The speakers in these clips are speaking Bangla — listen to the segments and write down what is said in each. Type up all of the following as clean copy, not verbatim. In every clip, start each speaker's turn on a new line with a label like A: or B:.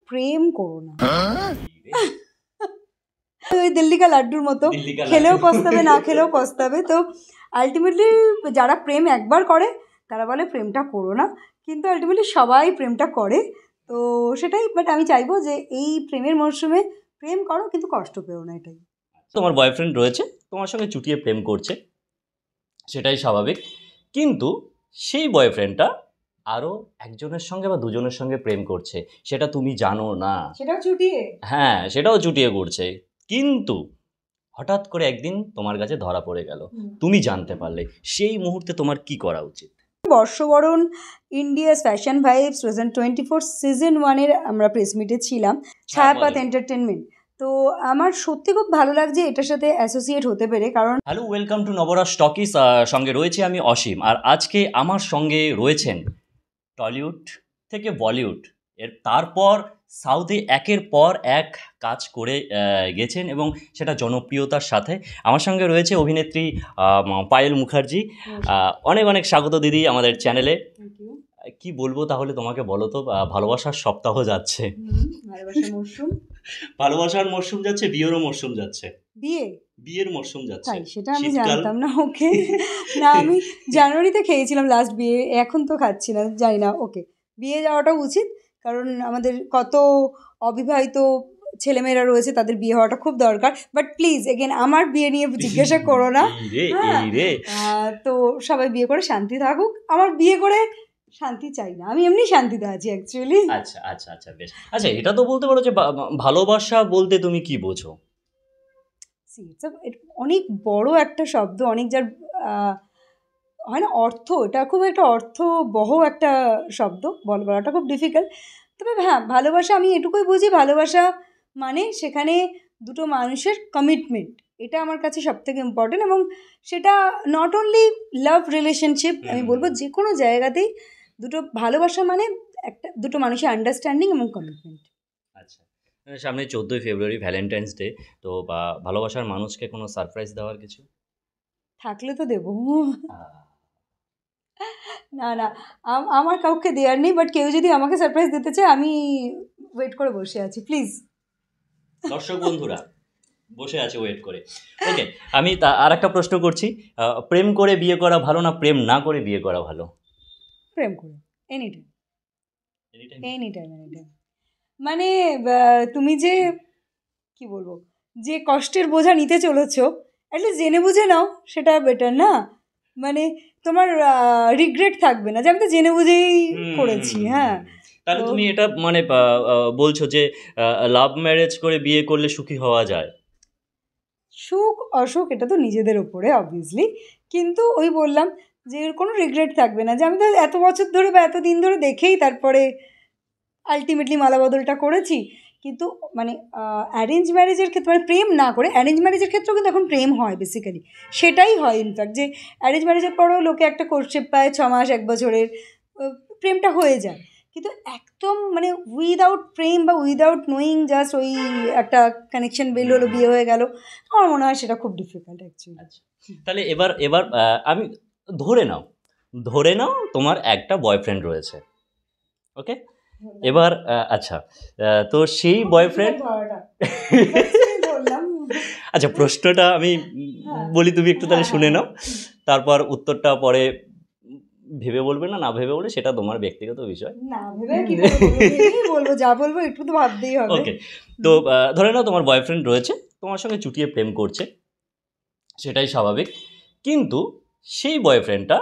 A: প্রেম করো না। ওই দিল্লি কা লাড্ডুর মতো, খেলেও পস্তাবে না খেলেও পস্তাবে। তো আলটিমেটলি যারা প্রেম একবার করে তারা বলে প্রেমটা করো না, কিন্তু আলটিমেটলি সবাই প্রেমটা করে। তো সেটাই, বাট আমি চাইবো যে এই প্রেমের মরশুমে প্রেম করো কিন্তু কষ্ট পেও না, এটাই।
B: তোমার বয়ফ্রেন্ড রয়েছে, তোমার সঙ্গে চুটিয়ে প্রেম করছে, সেটাই স্বাভাবিক, কিন্তু সেই বয়ফ্রেন্ডটা আরও একজনের সঙ্গে বা দুজনের সঙ্গে প্রেম করছে, সেটা তুমি জানো না।
A: সেটাও চুটিয়ে?
B: হ্যাঁ, সেটাও চুটিয়ে করছে, কিন্তু হঠাৎ করে একদিন তোমার কাছে ধরা পড়ে গেল, তুমি জানতে পারলে, সেই মুহূর্তে তোমার কি করা উচিত?
A: বর্ষবরণ ইন্ডিয়াস ফ্যাশন ভাইবস 2024 সিজন 1-এর আমরা প্রেস মিটে ছিলাম, ছায়াপাত এন্টারটেনমেন্ট। তো আমার সত্যি খুব ভালো লাগছে এটার সাথে অ্যাসোসিয়েট হতে পেরে, কারণ
B: hello, welcome to Navaras talkies. সঙ্গে রয়েছে আমি অসীম, আর আজকে আমার সঙ্গে রয়েছেন টলিউড থেকে বলিউড, এর তারপর সাউথে একের পর এক কাজ করে গেছেন এবং সেটা জনপ্রিয়তার সাথে। আমার সঙ্গে রয়েছে অভিনেত্রী পায়েল মুখার্জি। অনেক অনেক স্বাগত দিদি আমাদের চ্যানেলে। কি বলবো তাহলে তোমাকে, বলো তো, ভালোবাসার সপ্তাহ যাচ্ছে, ভালোবাসার মরশুম যাচ্ছে, বিয়েরও মরশুম যাচ্ছে, বিয়ের মরশুম যাচ্ছে।
A: সেটা আমি জানতাম না। ওকে, না আমি জানুয়ারিতে খেয়েছিলাম লাস্ট বিয়ে, এখন তো খাচ্ছি না, জানি না। ওকে, বিয়ে যাওয়াটা উচিত, কারণ আমাদের কত অবিবাহিত ছেলেমেয়েরা রয়েছে, তাদের বিয়ে হওয়াটা খুব দরকার। বাট প্লিজ এগেন আমার বিয়ে নিয়ে জিজ্ঞাসা করো না। তো সবাই বিয়ে করে শান্তি থাকুক, আমার বিয়ে করে শান্তি চাই না, আমি এমনি শান্তিতে আছি অ্যাকচুয়ালি।
B: আচ্ছা আচ্ছা আচ্ছা, বেশ। আচ্ছা, এটা তো বলতে পারো যে ভালোবাসা বলতে তুমি কি বোঝো?
A: অনেক বড় একটা শব্দ, অনেক যার হয় না অর্থ, এটা খুব একটা অর্থবহ একটা শব্দ, বলাটা খুব ডিফিকাল্ট। তবে হ্যাঁ, ভালোবাসা আমি এটুকুই বুঝি, ভালোবাসা মানে সেখানে দুটো মানুষের কমিটমেন্ট, এটা আমার কাছে সবথেকে ইম্পর্টেন্ট। এবং সেটা নট অনলি লাভ রিলেশনশিপ, আমি বলবো যে কোনো জায়গাতেই দুটো ভালোবাসা মানে দুটো মানুষের আন্ডারস্ট্যান্ডিং এবং কমিটমেন্ট।
B: আচ্ছা, সামনে 14ই ফেব্রুয়ারি ভ্যালেন্টাইন্স ডে, তো ভালোবাসার মানুষকে কোনো সারপ্রাইজ দেওয়ার কিছু
A: থাকলে তো দেবো। না না, আমার কাউকে দেওয়ার নেই, বাট কেউ যদি আমাকে সারপ্রাইজ দিতে চায় আমি ওয়েট করে বসে আছি, প্লিজ।
B: দর্শক বন্ধুরা বসে আছে ওয়েট করে। ওকে, আমি আর একটা প্রশ্ন করছি, প্রেম করে বিয়ে করা ভালো না প্রেম না করে বিয়ে করা ভালো?
A: প্রেম করে, এনি টাইম। মানে তুমি যে কি বলবো, যে কষ্টের বোঝা নিতে চলেছো, অ্যাটলিস্ট জেনে বুঝে নাও, সেটা বেটার না? মানে তোমার রিগ্রেট থাকবে না যে আমি তো জেনে বুঝেই করেছি। হ্যাঁ,
B: তাহলে তুমি এটা মানে বলছো যে লাভ ম্যারেজ করে বিয়ে করলে সুখী হওয়া যায়?
A: সুখ অসুখ এটা তো নিজেদের ওপরে অবভিয়াসলি, কিন্তু ওই বললাম যে কোনো রিগ্রেট থাকবে না যে আমি তো এত বছর ধরে বা এত দিন ধরে দেখেই তারপরে আলটিমেটলি মালা বদলটা করেছি। কিন্তু মানে অ্যারেঞ্জ ম্যারেজের ক্ষেত্রে, মানে প্রেম না করে অ্যারেঞ্জ ম্যারেজের ক্ষেত্রেও কিন্তু এখন প্রেম হয় বেসিক্যালি, সেটাই হয় ইনফ্যাক্ট, যে অ্যারেঞ্জ ম্যারেজের পরেও লোকে একটা কোর্টশিপ পায় 6 মাস 1 বছরের, প্রেমটা হয়ে যায়। কিন্তু একদম মানে উইদাউট প্রেম বা উইদাউট নোয়িং, জাস্ট ওই একটা কানেকশন বিল্ড হলো, বিয়ে হয়ে গেল, আমার মনে হয় সেটা খুব ডিফিকাল্ট অ্যাকচুয়ালি।
B: আচ্ছা, তাহলে এবার আমি ধরে নাও তোমার একটা বয়ফ্রেন্ড রয়েছে, ওকে? এবার আচ্ছা, তো সেই বয়ফ্রেন্ড, আচ্ছা প্রশ্নটা আমি বলি, তুমি একটু তাহলে শুনে নাও, তারপর উত্তরটা পরে ভেবে বলবে না ভেবে বলবে, সেটা তোমার ব্যক্তিগত বিষয়।
A: না ভেবে কি বলবো, যা বলবো একটু তো ভাবতেই হবে।
B: ওকে, তো ধরে নাও তোমার বয়ফ্রেন্ড রয়েছে, তোমার সঙ্গে চুটিয়ে প্রেম করছে, সেটাই স্বাভাবিক, কিন্তু সেই বয়ফ্রেন্ডটা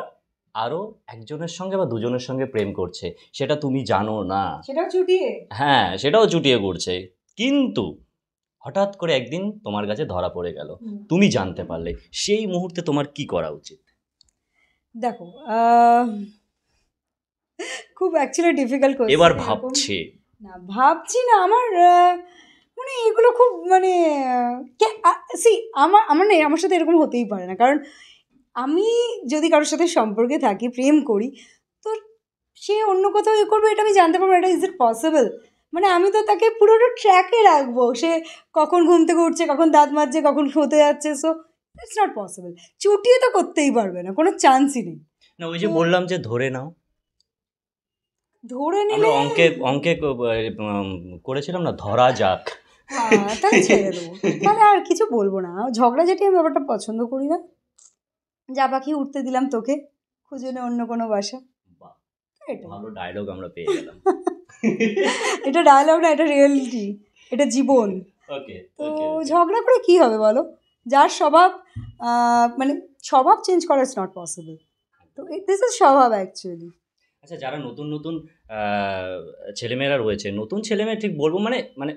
B: আরও একজনের সঙ্গে বা দুজনের সঙ্গে প্রেম করছে, সেটা তুমি জানো না।
A: সেটাও চুটিয়ে?
B: হ্যাঁ, সেটাও চুটিয়ে করছে, কিন্তু হঠাৎ করে একদিন তোমার কাছে ধরা পড়ে গেল, তুমি জানতে পারলে, সেই মুহূর্তে তোমার কি করা উচিত?
A: দেখো, খুব অ্যাকচুয়ালি ডিফিকাল্ট কোয়েশ্চেন।
B: এবার ভাবছি
A: না, আমার মানে এগুলো খুব মানে আমার না, আমার সাথে এরকম হতেই পারে না, কারণ আমি যদি কারোর সাথে সম্পর্কে থাকি, প্রেম করি, তো সে অন্য কোথাও করবে এটা আমি জানতে পারবো, এটা ইজ ইট পসিবল? মানে আমি তো তাকে পুরোটা ট্র্যাকে রাখবো, সে কখন ঘুম থেকে উঠছে, কখন দাঁত মাজছে, কখন শুতে যাচ্ছে, সো ইটস নট পসিবল। চুটিয়ে তো করতেই পারবে না, কোনো চান্সই নেই।
B: না, ওই যে বললাম যে ধরে নাও,
A: ধরে
B: আমরা
A: নিলে
B: অঙ্কে করেছিলাম না, ধরা যাক।
A: তাহলে ছেড়ে দেবো, তাহলে আর কিছু বলবো না। ঝগড়াঝাটি আমি ব্যাপারটা পছন্দ করি না। যা পাখি উঠতে দিলাম তোকে, খুঁজে নে অন্য কোনো বাসা।
B: বাহ,
A: এটা
B: ভালো ডায়লগ আমরা পেয়ে গেলাম।
A: এটা ডায়লগ না, এটা রিয়েলিটি, এটা জীবন।
B: ওকে,
A: তো
B: ওকে,
A: ঝগড়া করে কি হবে বলো? যার স্বভাব, মানে স্বভাব চেঞ্জ করা ইজ নট পসিবল। তো দিস ইজ স্বভাব অ্যাকচুয়ালি।
B: আচ্ছা, যারা নতুন নতুন ছেলেমেয়েরা রয়েছে, নতুন ছেলেমেয়ে ঠিক বলবো, মানে মানে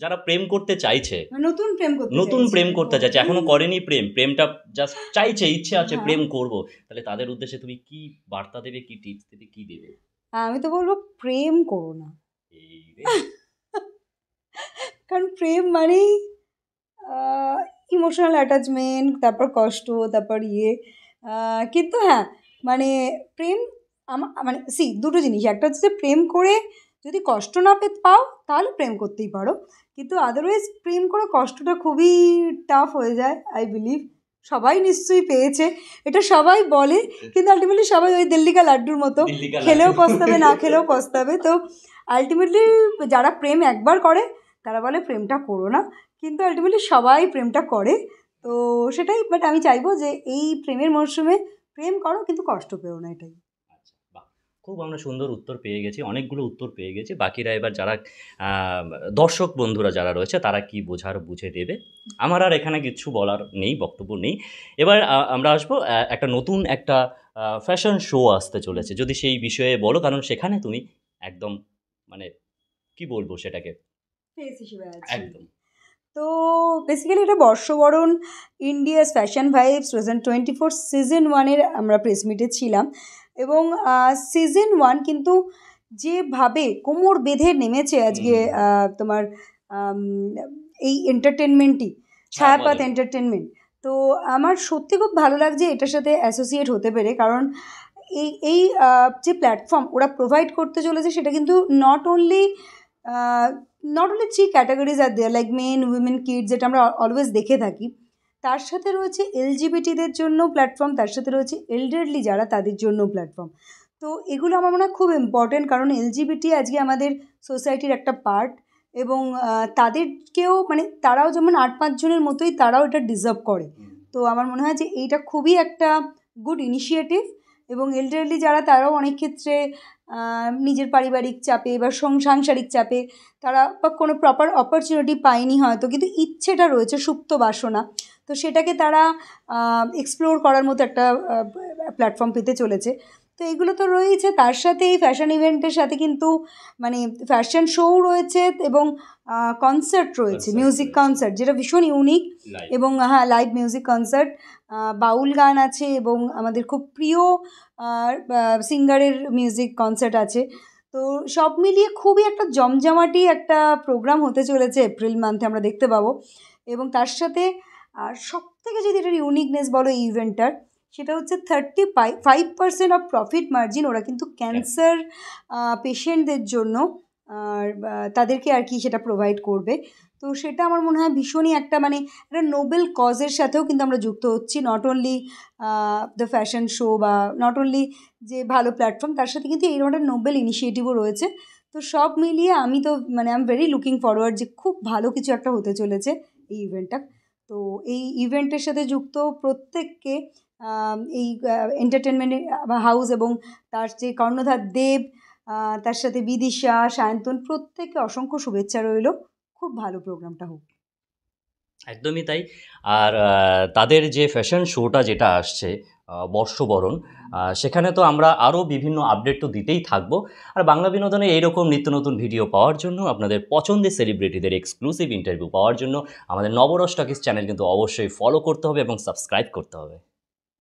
B: যারা প্রেম করতে চাইছে,
A: নতুন প্রেম করতে
B: নতুন
A: চাইছে।
B: প্রেম করতে চাইছে, এখনো করেনি প্রেমটা জাস্ট চাইছে, ইচ্ছে আছে
A: হ্যাঁ।
B: প্রেম করব, তাহলে তাদের উদ্দেশ্যে তুমি কি বার্তা দেবে, কি টিপস দেবে, কি দেবে?
A: আমি তো বলবো প্রেম করো না,
B: এই রে,
A: কারণ প্রেম মানেই ইমোশনাল অ্যাটাচমেন্ট, তারপর কষ্ট, তারপর কিন্তু হ্যাঁ, মানে প্রেম মানে দুটো জিনিস। একটা হচ্ছে যে প্রেম করে যদি কষ্ট না পাও তাহলে প্রেম করতেই পারো, কিন্তু আদারওয়াইজ প্রেম করে কষ্টটা খুবই টাফ হয়ে যায় আই বিলিভ। সবাই নিশ্চয়ই পেয়েছে, এটা সবাই বলে, কিন্তু আলটিমেটলি সবাই ওই দিল্লি কা লাড্ডুর মতো,
B: দিল্লি কা
A: খেলেও
B: লাড্ডু।
A: পস্তাবে, না খেলেও পস্তাবে। তো আলটিমেটলি যারা প্রেম একবার করে তারা বলে প্রেমটা করো না, কিন্তু আলটিমেটলি সবাই প্রেমটা করে। তো সেটাই, বাট আমি চাইবো যে এই প্রেমের মরশুমে প্রেম করো কিন্তু কষ্ট পেও না, এটাই।
B: আচ্ছা, বাহ, খুব আমরা সুন্দর উত্তর পেয়ে গেছি, অনেকগুলো উত্তর পেয়ে গেছি। বাকিরা এবার যারা দর্শক বন্ধুরা যারা রয়েছে তারা কি বোঝার বুঝে দেবে। আমার আর এখানে কিচ্ছু বলার নেই, বক্তব্য নেই। এবার আমরা আসবো একটা নতুন একটা ফ্যাশন শো আসতে চলেছে, যদি সেই বিষয়ে বলো, কারণ সেখানে তুমি একদম মানে কি বলবো সেটাকে,
A: ফেস হিসেবে আছে
B: একদম।
A: তো বেসিক্যালি এটা বর্ষবরণ ইন্ডিয়াস ফ্যাশন ভাইবস 2024 সিজন 1-এর আমরা প্রেস মিটে ছিলাম, এবং সিজন 1 কিন্তু যেভাবে কোমর বেঁধে নেমেছে আজকে তোমার আম, এই এন্টারটেনমেন্টই, ছায়াপাত
B: ছায়াপথ
A: এন্টারটেনমেন্ট। তো আমার সত্যি খুব ভালো লাগছে এটার সাথে অ্যাসোসিয়েট হতে পেরে, কারণ এই এই যে প্ল্যাটফর্ম ওরা প্রোভাইড করতে চলেছে সেটা কিন্তু not only 3 categories are there, like men, women, kids, যেটা আমরা অলওয়েজ দেখে থাকি। তার সাথে রয়েছে এলজিবিটিদের জন্য প্ল্যাটফর্ম, তার সাথে রয়েছে এল্ডারলি যারা, তাদের জন্য প্ল্যাটফর্ম। তো এগুলো আমার মনে হয় খুব ইম্পর্টেন্ট, কারণ এলজিবিটি আজকে আমাদের সোসাইটির একটা পার্ট, এবং তাদেরকেও মানে তারাও যেমন 8-5 জনের মতোই তারাও এটা ডিজার্ভ করে। তো আমার মনে হয় যে এইটা খুবই একটা গুড ইনিশিয়েটিভ, এবং এল্ডারলি যারা তারাও অনেক ক্ষেত্রে নিজের পারিবারিক চাপে বা সাংসারিক চাপে তারা বা কোনো প্রপার অপরচুনিটি পায়নি হয়তো, কিন্তু ইচ্ছেটা রয়েছে, সুপ্ত বাসনা, তো সেটাকে তারা এক্সপ্লোর করার মতো একটা প্ল্যাটফর্ম পেতে চলেছে। তো এগুলো তো রয়েছে, তার সাথে এই ফ্যাশন ইভেন্টের সাথে কিন্তু মানে ফ্যাশন শোও রয়েছে, এবং কনসার্ট রয়েছে,
B: Concert
A: মিউজিক
B: রয়েছে।
A: কনসার্ট, যেটা ভীষণ ইউনিক।
B: লাইভ।
A: এবং হ্যাঁ, লাইভ মিউজিক কনসার্ট, বাউল গান আছে, এবং আমাদের খুব প্রিয় সিঙ্গারের মিউজিক কনসার্ট আছে। তো সব মিলিয়ে খুবই একটা জমজমাটি একটা প্রোগ্রাম হতে চলেছে এপ্রিল মান্থে, আমরা দেখতে পাবো। এবং তার সাথে সব থেকে যদি এটার ইউনিকনেস বলো এই ইভেন্টটার, সেটা হচ্ছে 35% অফ প্রফিট মার্জিন ওরা কিন্তু ক্যান্সার পেশেন্টদের জন্য আর তাদেরকে আর কি সেটা প্রোভাইড করবে। তো সেটা আমার মনে হয় ভীষণই একটা মানে একটা নোবেল কজের সাথেও কিন্তু আমরা যুক্ত হচ্ছি, not only the fashion show বা নট অনলি যে ভালো প্ল্যাটফর্ম, তার সাথে কিন্তু এই ধরনের নোবেল ইনিশিয়েটিভও রয়েছে। তো সব মিলিয়ে আমি তো মানে I am very looking forward যে খুব ভালো কিছু একটা হতে চলেছে এই ইভেন্টটা। তো এই ইভেন্টের সাথে যুক্ত প্রত্যেককে এই এন্টারটেনমেন্ট হাউস এবং তার যে কর্ণধার দেব, তার সাথে বিদিশা, সায়ন্তন, প্রত্যেককে অসংখ্য শুভেচ্ছা রইল। খুব ভালো প্রোগ্রামটা হোক।
B: একদমই তাই। আর তাদের যে ফ্যাশন শোটা যেটা আসছে বর্ষবরণ, সেখানে তো আমরা আরও বিভিন্ন আপডেট তো দিতেই থাকবো। আর বাংলা বিনোদনে এইরকম নিত্য নতুন ভিডিও পাওয়ার জন্য, আপনাদের পছন্দের সেলিব্রিটিদের এক্সক্লুসিভ ইন্টারভিউ পাওয়ার জন্য আমাদের নবরস টকিজ চ্যানেল কিন্তু অবশ্যই ফলো করতে হবে এবং সাবস্ক্রাইব করতে হবে।